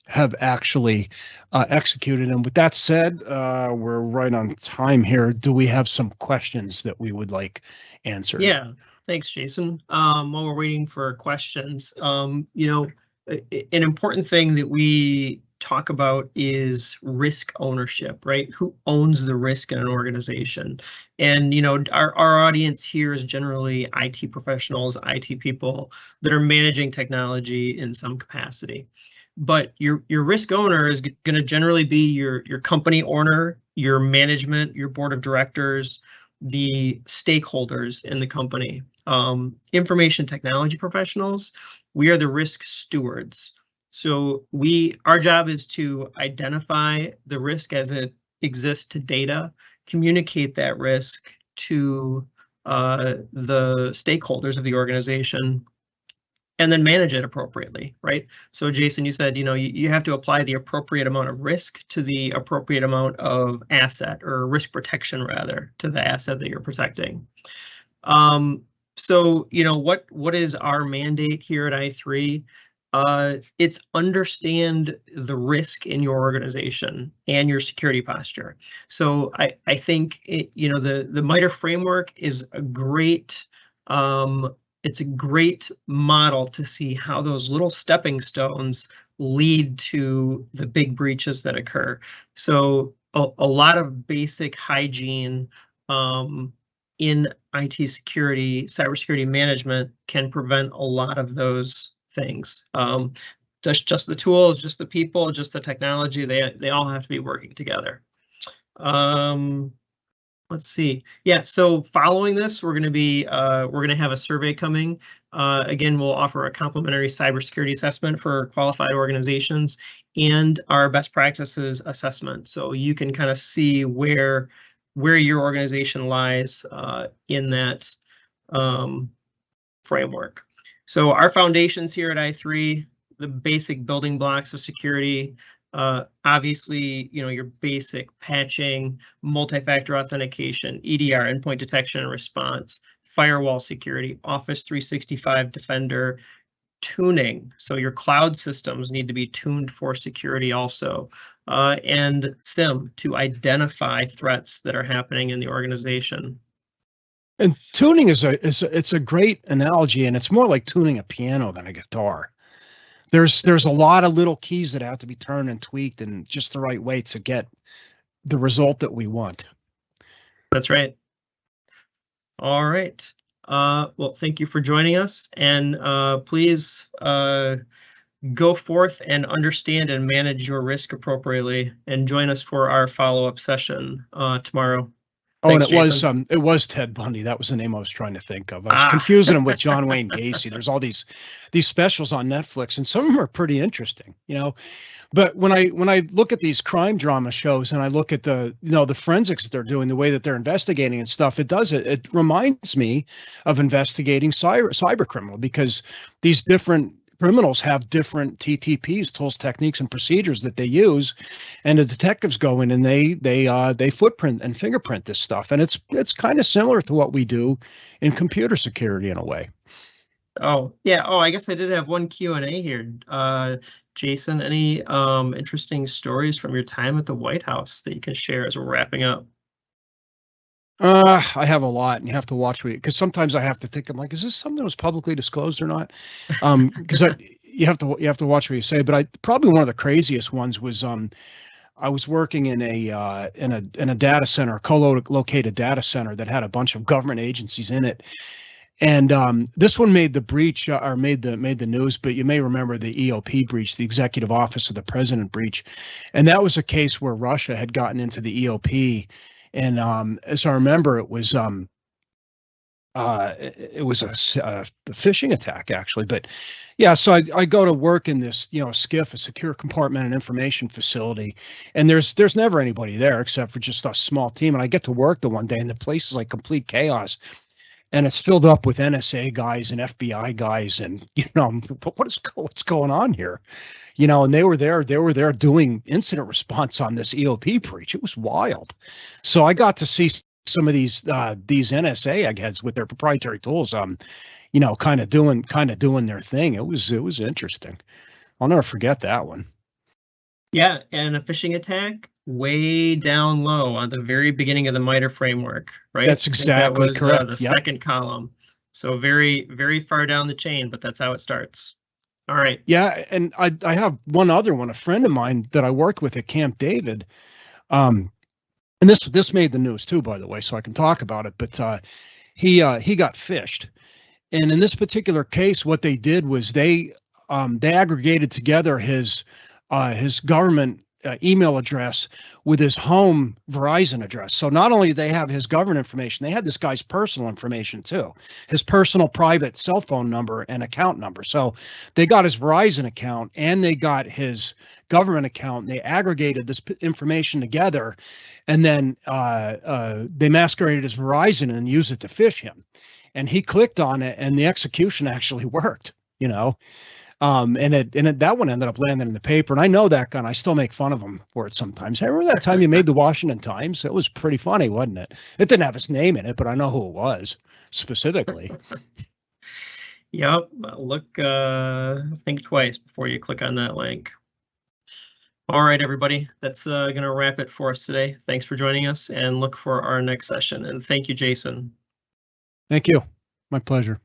[SPEAKER 2] have actually executed. And with that said, we're right on time here. Do we have some questions that we would like answered?
[SPEAKER 1] Yeah, thanks, Jason. While we're waiting for questions, an important thing that we talk about is risk ownership, right? Who owns the risk in an organization? And, our audience here is generally IT professionals, IT people that are managing technology in some capacity. But your risk owner is going to generally be your company owner, your management, your board of directors, the stakeholders in the company. Information technology professionals, we are the risk stewards. So our job is to identify the risk as it exists to data, communicate that risk to the stakeholders of the organization, and then manage it appropriately, right? So Jason, you said, you have to apply the appropriate amount of risk to the appropriate amount of asset, or risk protection rather, to the asset that you're protecting. So, what is our mandate here at I3? It's understand the risk in your organization and your security posture. So I think the MITRE framework is a great it's a great model to see how those little stepping stones lead to the big breaches that occur. So a lot of basic hygiene in IT security, cybersecurity management can prevent a lot of those things. Just the tools, just the people, just the technology, they all have to be working together. Let's see. Yeah, so following this, we're going to have a survey coming. Again, we'll offer a complimentary cybersecurity assessment for qualified organizations and our best practices assessment. So you can kind of see where your organization lies in that framework. So our foundations here at I3, the basic building blocks of security, obviously, your basic patching, multi-factor authentication, EDR, endpoint detection and response, firewall security, Office 365 Defender, tuning. So your cloud systems need to be tuned for security also, and SIM to identify threats that are happening in the organization.
[SPEAKER 2] And tuning is a great analogy, and it's more like tuning a piano than a guitar. There's a lot of little keys that have to be turned and tweaked in just the right way to get the result that we want.
[SPEAKER 1] That's right. All right. Well, thank you for joining us, and please go forth and understand and manage your risk appropriately, and join us for our follow-up session tomorrow.
[SPEAKER 2] Oh,
[SPEAKER 1] Thanks,
[SPEAKER 2] and
[SPEAKER 1] Jason.
[SPEAKER 2] it was Ted Bundy. That was the name I was trying to think of. I was confusing him with John Wayne Gacy. There's all these specials on Netflix, and some of them are pretty interesting, But when I look at these crime drama shows and I look at the forensics they're doing, the way that they're investigating and stuff, it reminds me of investigating cyber criminal, because these different criminals have different TTPs, tools, techniques, and procedures that they use, and the detectives go in and they footprint and fingerprint this stuff, and it's kind of similar to what we do in computer security in a way.
[SPEAKER 1] Oh yeah. Oh, I guess I did have one Q&A here. Jason, any interesting stories from your time at the White House that you can share as we're wrapping up?
[SPEAKER 2] I have a lot, and you have to watch me, because sometimes I have to think, I'm like, is this something that was publicly disclosed or not? Because you have to watch what you say. But probably one of the craziest ones was I was working in a data center, a co-located data center that had a bunch of government agencies in it. And this one made the breach, or made the news, but you may remember the EOP breach, the Executive Office of the President breach, and that was a case where Russia had gotten into the EOP, and as I remember, it was a phishing attack actually. But yeah, so I go to work in this SCIF, a secure compartment and information facility, and there's never anybody there except for just a small team, and I get to work the one day, and the place is like complete chaos. and it's filled up with NSA guys and FBI guys, and what's going on here, and they were there doing incident response on this EOP breach. It was wild. So I got to see some of these NSA eggheads with their proprietary tools, kind of doing their thing. It was interesting. I'll never forget that one.
[SPEAKER 1] Yeah, and a phishing attack way down low on the very beginning of the MITRE framework, right?
[SPEAKER 2] That's exactly correct.
[SPEAKER 1] The second column. So very, very far down the chain, but that's how it starts. All right.
[SPEAKER 2] Yeah, and I have one other one, a friend of mine that I worked with at Camp David. And this made the news too, by the way, so I can talk about it, but he got phished. And in this particular case, what they did was they aggregated together his government email address with his home Verizon address. So not only did they have his government information, they had this guy's personal information too, his personal private cell phone number and account number. So they got his Verizon account and they got his government account. And they aggregated this information together, and then they masqueraded as Verizon and used it to phish him. And he clicked on it, and the execution actually worked, and that one ended up landing in the paper. And I know that guy, and I still make fun of him for it sometimes. I remember that time you made the Washington Times. It was pretty funny, wasn't it? It didn't have his name in it, but I know who it was specifically.
[SPEAKER 1] Yep. Look, think twice before you click on that link. All right, everybody. That's going to wrap it for us today. Thanks for joining us, and look for our next session. And thank you, Jason.
[SPEAKER 2] Thank you. My pleasure.